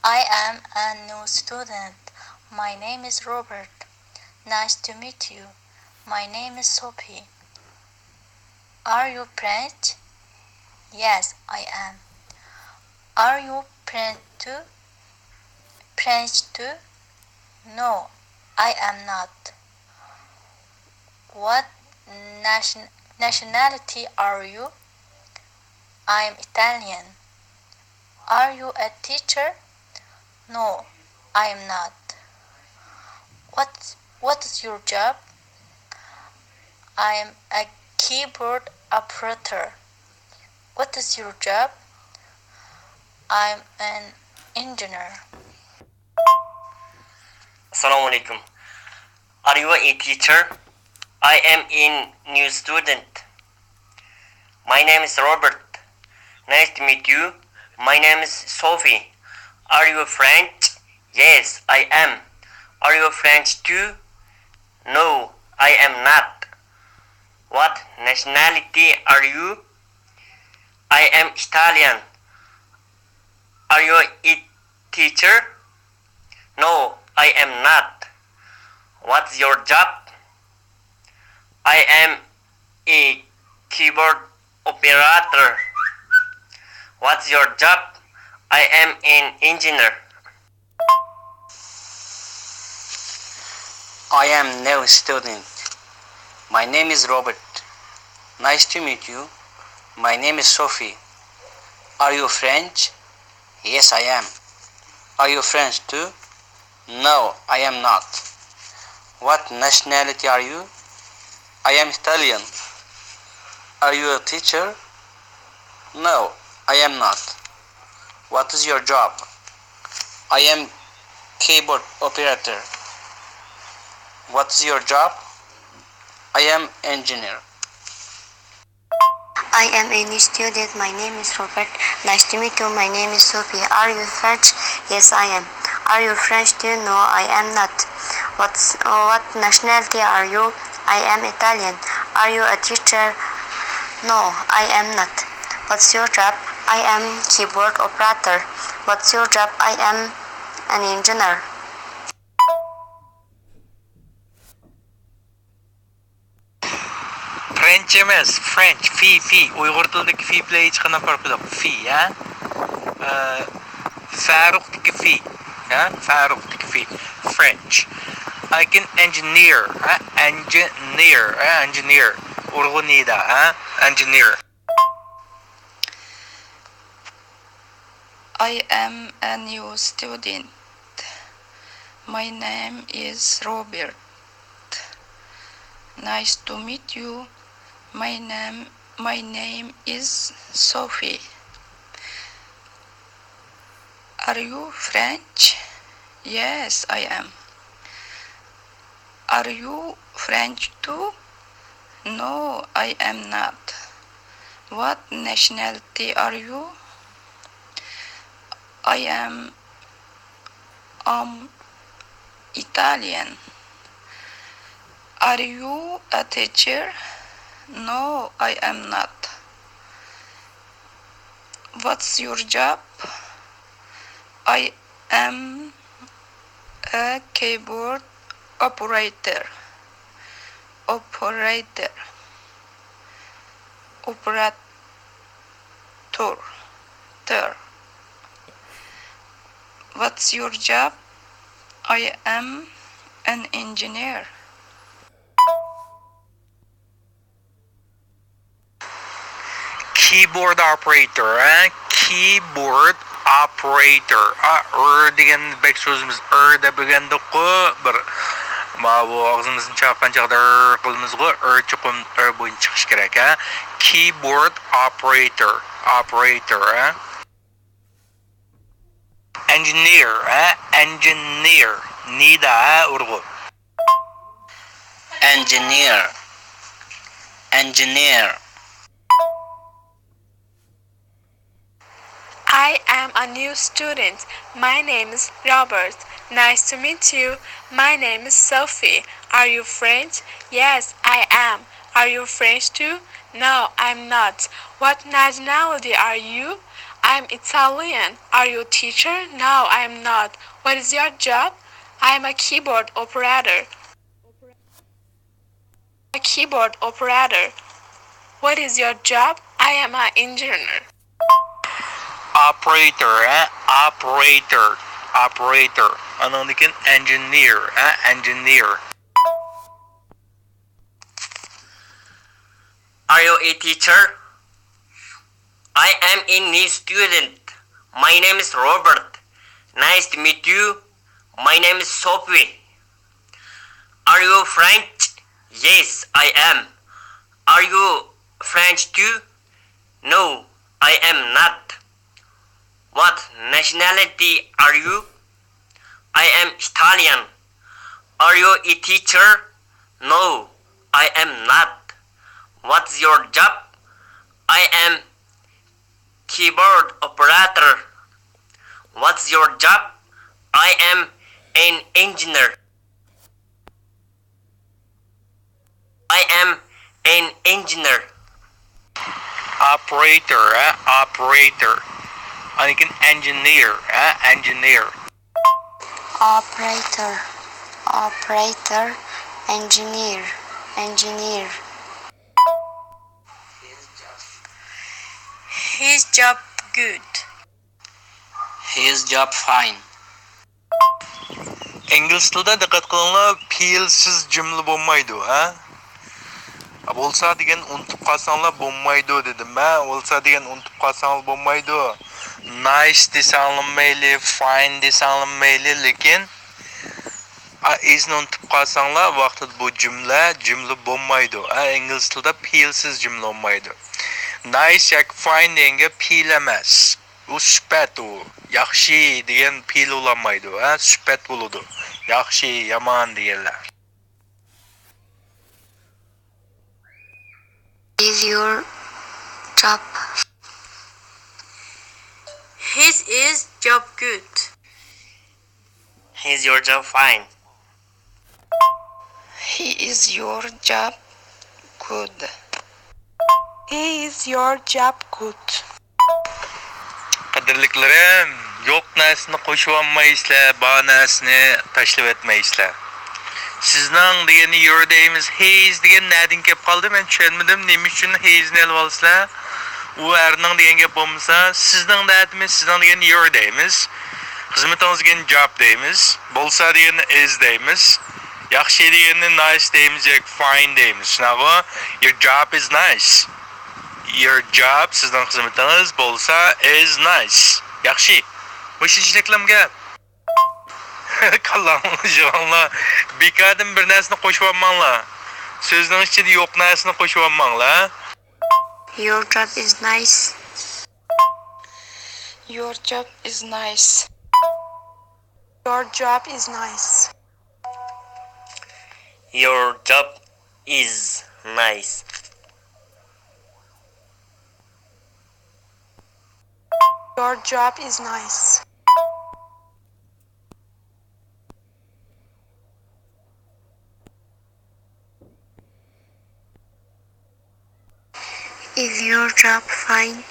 I am a new student. My name is Robert. Nice to meet you. My name is Sophie. Are you French? Yes, I am. Are you French too? French too? No, I am not. What nationality are you? I am Italian. Are you a teacher? No, I am not. What is your job? I am a keyboard operator. What is your job? I'm an engineer. Assalamu alaikum. Are you a teacher? I am a new student. My name is Robert. Nice to meet you. My name is Sophie. Are you French? Yes, I am. Are you French too? No, I am not. What nationality are you? I am Italian. Are you a teacher? No, I am not. What's your job? I am a keyboard operator. What's your job? I am an engineer. I am new student. My name is Robert. Nice to meet you. My name is Sophie. Are you French? Yes, I am. Are you French too? No, I am not. What nationality are you? I am Italian. Are you a teacher? No, I am not. What is your job? I am keyboard operator. What is your job? I am engineer. I am a new student. My name is Robert. Nice to meet you. My name is Sophie. Are you French? Yes, I am. Are you French too? No, I am not. What nationality are you? I am Italian. Are you a teacher? No, I am not. What's your job? I am keyboard operator. What's your job? I am an engineer. French emas, French, fi. Uyg'ur tilidagi fi bilan hech qanday farqi yo'q. Fi, ha? Farruqdagi fi, ha? Farruqdagi fi. French. Like an engineer, ha? Engineer, ha? Engineer. Urg'unida, ha? Engineer. I am a new student. My name is Robert. Nice to meet you. My name is Sophie. Are you French? Yes, I am. Are you French too? No, I am not. What nationality are you? I am Italian. Are you a teacher? No, I am not. What's your job? I am a keyboard operator. Operator. What's your job? I am an engineer. Keyboard operator, ha? Keyboard operator. Degan bek sözümüz da bilgende bir bu ağzımızın çaqqan çağda qılımız çuqum boyun çıkış gerek, ha? Keyboard operator. Ha? Engineer, ha? Engineer. Nida, ha? Urgu. Engineer. I am a new student. My name is Robert. Nice to meet you. My name is Sophie. Are you French? Yes, I am. Are you French too? No, I'm not. What nationality are you? I'm Italian. Are you a teacher? No, I am not. What is your job? I am a keyboard operator. A keyboard operator. What is your job? I am an engineer. Operator, operator, operator. Another engineer, engineer. Are you a teacher? I am a new student. My name is Robert. Nice to meet you. My name is Sophie. Are you French? Yes, I am. Are you French too? No, I am not. What nationality are you? I am Italian. Are you a teacher? No, I am not. What's your job? I am keyboard operator. What's your job? I am an engineer. I am an engineer. Operator, operator. Another engineer, engineer. Operator, operator, engineer, engineer. His job good. His job fine. İngilis tilida diqqat qilinglar, fe'lsiz jumla bo'lmaydi, ha? Bo'lsa degan unutib qolsanglar bo'lmaydi dedim, ha? Bo'lsa degan unutib qolsanglar bo'lmaydi. Nice desanglar mayli, fine desanglar mayli, lekin isni unutib qolsanglar vaqtida bu jumla bo'lmaydi. Ha, ingliz tilida fe'lsiz jumla bo'lmaydi. Nice yoki fine deganga fe'l emas. Bu sifat u. Yaxshi degan fe'l bo'lmaydi, ha? Sifat bo'ladi. Yaxshi, yomon deganlar. Is your job? His is job good. Is your job fine? He is your job good. He is your job good. Qadrliklarim, yo'q narsani qo'shib olmaysizlar, bor narsani tashlab etmaysizlar. Sizning degani your deymiz, his degan nadin kelib qoldi, men tushunmadim, nima uchun his ni olib olsizlar? U erning degan gap bo'lmasa, sizning deymiz, sizning degan your deymiz. Xizmatingiz degan job deymiz. Bo'lsa degan is deymiz. Yaxshi deganni nice deymiz, yoki fine deymiz. Shunaqa, your job is nice. Your job sizning xizmatingiz bo'lsa is nice. Yaxshi. Bu shunchalik gap. Kallanlar, bekardan bir narsani qo'shib olmanglar. So'zning ichida yo'q narsani qo'shib olmanglar. Your job is nice. Your job is nice. Your job is nice. Your job is nice. Your job is nice. Is your job fine?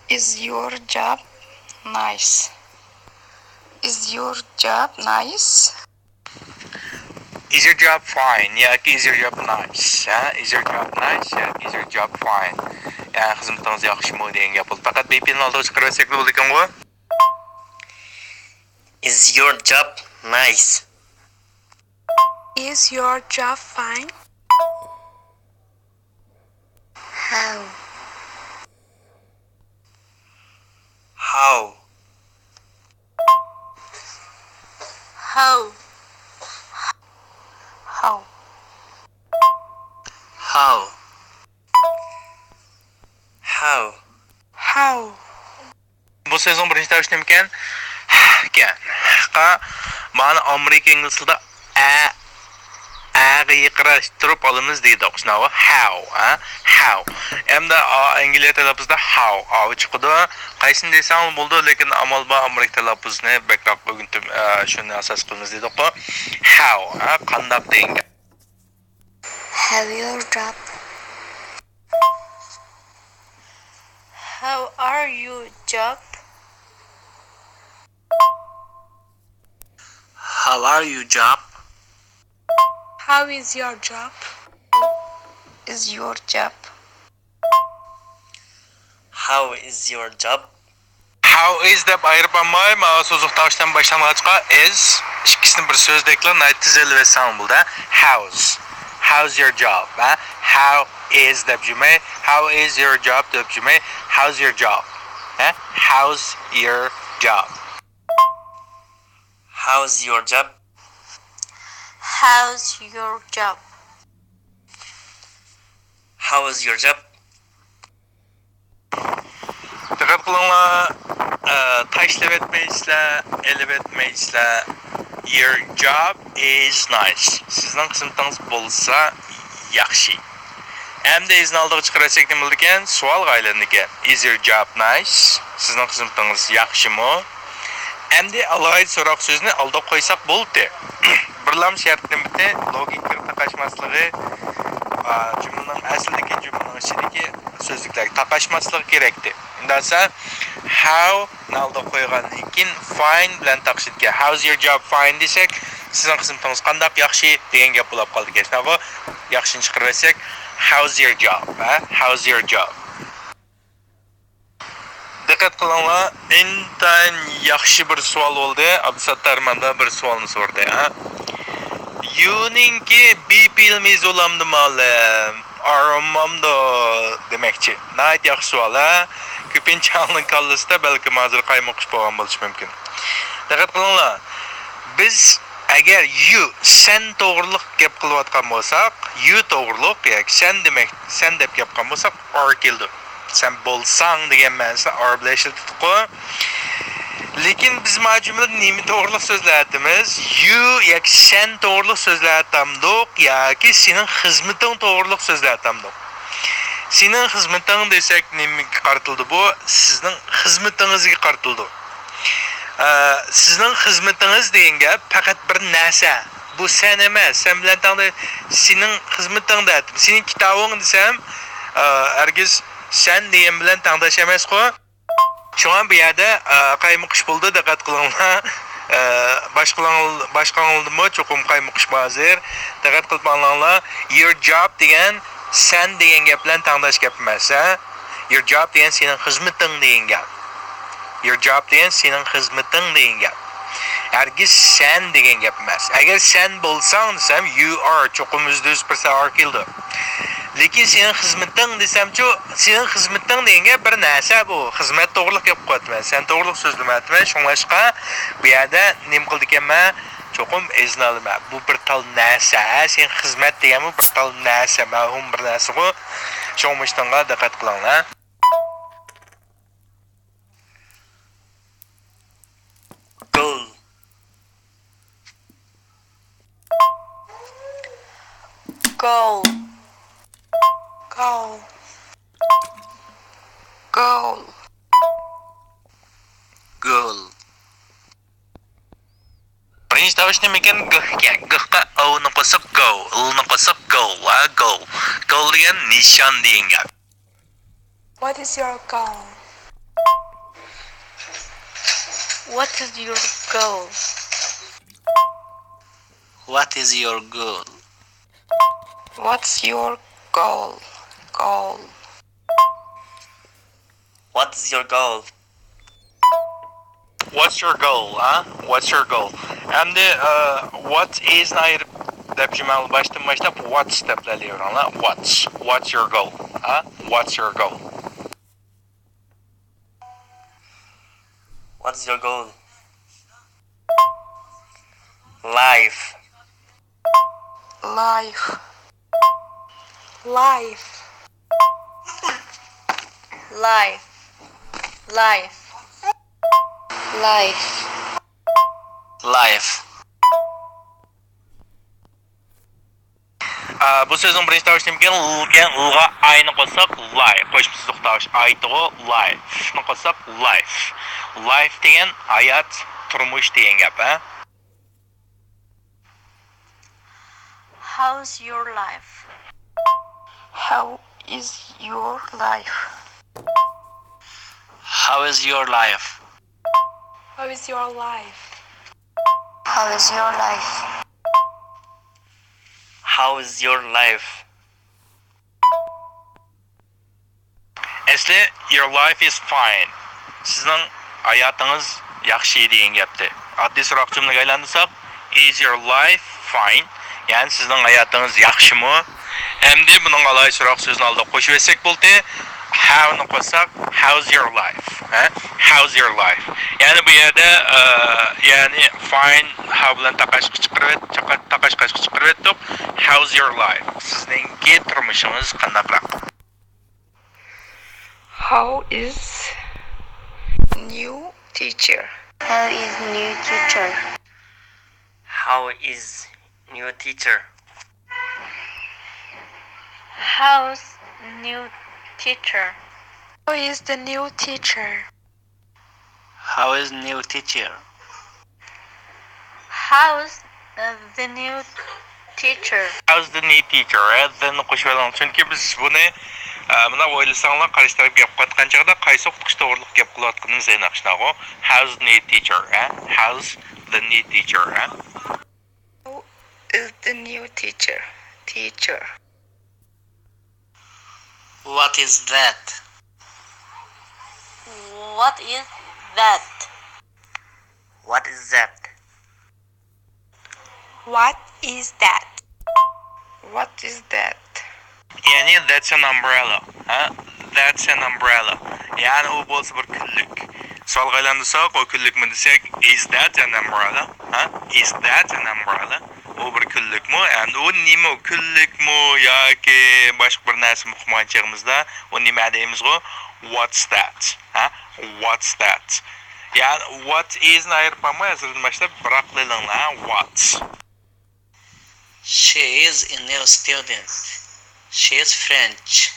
Is your job nice? Is your job nice? Is your job fine? Yoki is your job nice? Ha? Is your job nice? Yoki is your job fine? Ya, xizmatingiz yaxshimi degan gap bo'ldi. Faqat BP'ni oldiga chiqarib olsak bo'ldi ekan-ku. Is your job nice? Is your job fine? How? How? How? How? How? How? How? Bu sezon birinchi tavsiya nima ekan? Ekan. Mana Amerika ingliz tilida ga yiqirashtirib olamiz deydi. Shunaqa how, ha? How. Endi ingliz talaffuzida how chiqadi. Qaysini desang bo'ldi, lekin amal ba Amerika talaffuzni backroq bugun shuni asos qilamiz deydi. How, ha? Qandoq degan. Have your job? How are you, job? How are you, job? How is your job? Is your job? How is your job? How is deb ayırıp almayım. Sözlüktaştan başlangıçta is. İkisini bir sözdekler tizeli ve sound buldu. How's. How's your job? How is deb cümle. How is your job deb cümle. How's your job? How's your job? How's your job? How's your job? How is your job? Dikkat kılınlar. Taşlap etmeyizler, elip etmeyizler. Your job is nice. Sizden kısımtınız bolsa yaxşı. Hem de izin aldığı çıkarasak ne bildikken, sual gaylandıkken. Is your job nice? Sizden kısımtınız yaxşı mı? Hem de alaydı sorak sözünü aldıq koysak boldu. Birlam şartın bitti, logik bir taqaşmaslığı, cümlenin əslindeki cümlenin içindeki sözlükler taqaşmaslığı gerekti. Indasa, how nalda koyğandan keyin fine bilen taqşitke. How's your job fine desek, sizin kısımtınız qandaq yaxşı degen gap bulab qaldı kesin. Bu yaxşını çıqırıb etsek, how's your job? How's your job? Dikkat kılınlar, intayin yaxşı bir sual oldu. Abdusattar manda bir sualını sordu. Yuninki bir bilmiz olamdı malım. Aramamda demekçi. Nayet yaxşı sual. Köpinçe alının kallısında belki mazır kaymokuş boğan buluş mümkün. Dikkat kılınlar, biz eğer you, sen doğruluk gap kılıvatkan bolsak, you doğruluk, yani sen demek, sen dep yapkan bolsak, are keldi. Sen bolsan degen ma'nosida are bilan ishlatdik. Lekin biz ma jumlada nima to'g'riliq so'zlayapmiz? You yoki sen to'g'riliq so'zlayapmiz yoki sening xizmating to'g'riliq so'zlayapmiz. Sening xizmating desak nimaga qaratildi bu? Sizning xizmatingizga qaratildi. Sizning xizmatingiz degan gap faqat bir narsa. Bu sen emas. Sen bilan tangda sening xizmating deyapti. Sening kitobing desam, hargiz sen degan bilan tangdash emas-ku. Şuan bu yerda qaymoqish bo'ldi, diqqat qilinglar. Boshqalarni cho'qim qaymoqish hozir. Diqqat qilib olinglar. Your job degan sen degan gap bilan tangdash gap emas. Your job degan sening xizmating degan gap. Your job degan sening xizmating degan gap. Hargiz sen degan gap emas. Agar sen bo'lsang desam you are cho'qim %100% are keldi. Lekin sening xizmating desamchu, sening xizmating degan bir narsa bu. Xizmat to'g'riliq gap qo'yapman. Sen to'g'riliq so'zlamayapman. Shunlashqa bu yerda nim qildi ekanman? Cho'qim izn olaman. Bu bir tal narsa. Sen xizmat deganmi bir tal narsa, ma'lum bir narsa-ku. Shunmishtonga diqqat qilinglar. Goal. Goal. Goal. Goal. Goal. Birinci davuş demekken g'ga o'ni qo'shib go, o'ni qo'shib goal, goal. Goal degan nishon degan gap. What is your goal? What is your goal? What is your goal? What's your goal? Goal. What is your goal? What's your goal, What's your goal? And what is nayır deb cümle baştan başlap what's deb'lerle öğrenler. What's your goal, What's your goal? What is your goal? Life. Life. Life. Life. Life. Life. Life. Bu sözün birinci davuş demekken l'ga ayni qo'shsak life, qo'shimsiz davuş aytig'i life. Shuni qo'shsak life. Life degan hayot, turmush degan gap, How's your life? How is your life? How is your life? How is your life? How is your life? How is your life? Asli your life is fine. Sizning hayotınız yaxshi degan gapdi. Oddiy so'roq jumlaga aylantirsak, is your life fine? Ya'ni sizning hayotınız yaxshimi? Endi buning alohida so'roq so'zini oldiga qo'shib etsak bo'ldi. How ni qo'shsak, how's your life? How's your life? Yani bu yerda yani fine how bilan taqashqi chiqarib etdik. How's your life? Sizningki turmushingiz qandaqroq? How is new teacher? How is new teacher? How is new teacher? How's new teacher? How is the new teacher? How is new teacher? How's the new teacher? How's the new teacher? Then qo'shib oling. Chunki biz buni mana o'ylasanglar qarashtirib gap qatgan chaqda qaysi o'qitish to'g'riliq gap qilayotganimiz aniqshnago. How's the new teacher? How's the new teacher? Who is the new teacher? Teacher. What is that? What is that? What is that? What is that? What is that? Yani that's an umbrella. That's an umbrella. Yani o bo'lsa bir kunlik. Solga aylantirsak, o kunlikmi desak, is that an umbrella? Is that an umbrella? O bir kunlikmi? Yani o nima kunlikmi yoki boshqa bir narsa muhimmanchig'imizda o nima deymizgo? What's that? What's that? Yani what is ni ayirpamay azirdan boshlab biroq bilinglar what. She is a new student. She is French.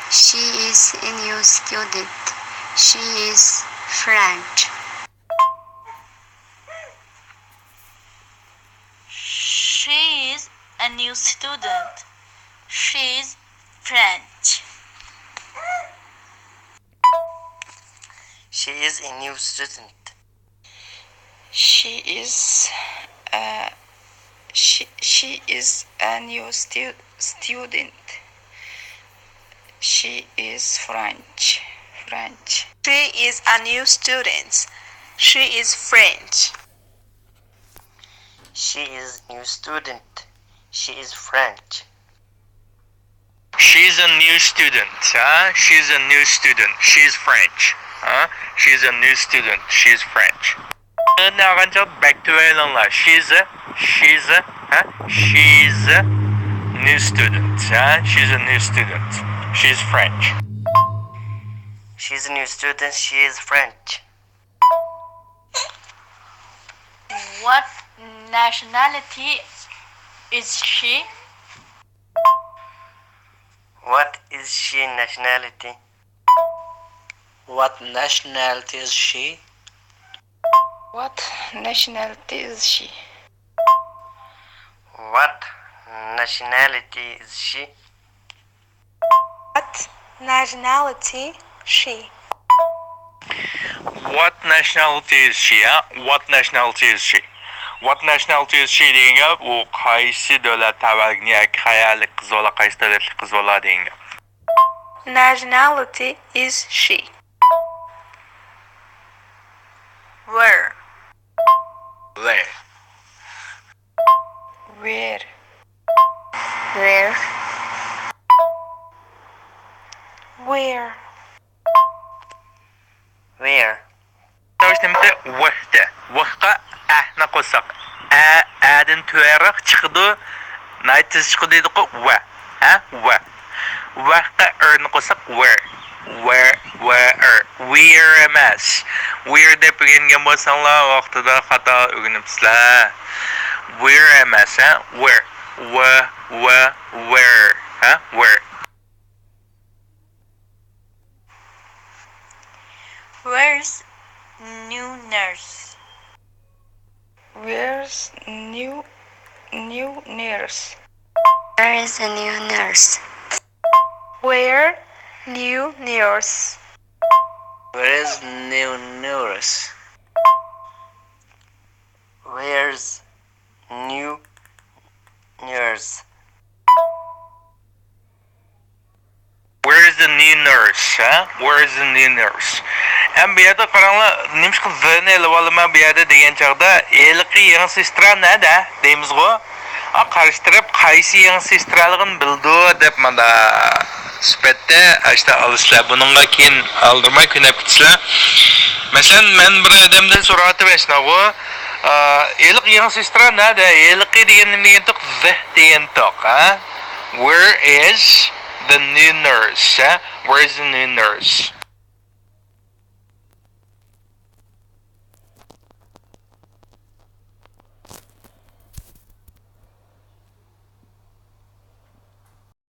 She is a new student. She is French. She is a new student. She is French. She is a new student. She is a new student. She is French. She is a new student. She is French. She is new student. She is French. She's a new student. She's a new student. She's French. She's a new student. She's French. Now back to Elena. She's a new student. She's a new student. She's French. She's a new student. She is French. What nationality is she? What is she nationality? What nationality is she? What nationality is she? What nationality is she? What nationality she? What nationality is she? What nationality is she? What nationality is she degan gap u qaysi davlat tabarigini yoki qayerlik qiz bola, qaysi davlatlik qiz bola degan gap. Nationality is she? Where? Where? Where? Where? Where? Where? Tavsiyamda vaqtda. Vaqtga ahna qo'shsak, adan tuyaroq chiqdi. Naytiz chiqdi deydi-ku va. Va. Vaqtga erni qo'shsak where. Where emas. Where deb o'rgangan bo'lsanglar vaqtida xato o'rganibsizlar. Where emas, where. Where. Where. Where's new nurse? Where's new nurse? Where is a new nurse? Where new nurse? Where is new nurse? Where's new nurse? Where is the new nurse? Where is the new nurse? Hem bir yerde karanla neymiş ki vene elvalama bir yerde deyen çağda elki yeni sistra nerede deyimiz o. Karıştırıp kaysi yeni sistralığın bildiği dep manda süpette işte alışla bununla keyin aldırma künep gitsizler. Mesela ben bir adamdan soratıp esna o elki yeni sistra nerede? Elki diyen deyen tok the diyen tok. Where is the new nurse? Where is the new nurse?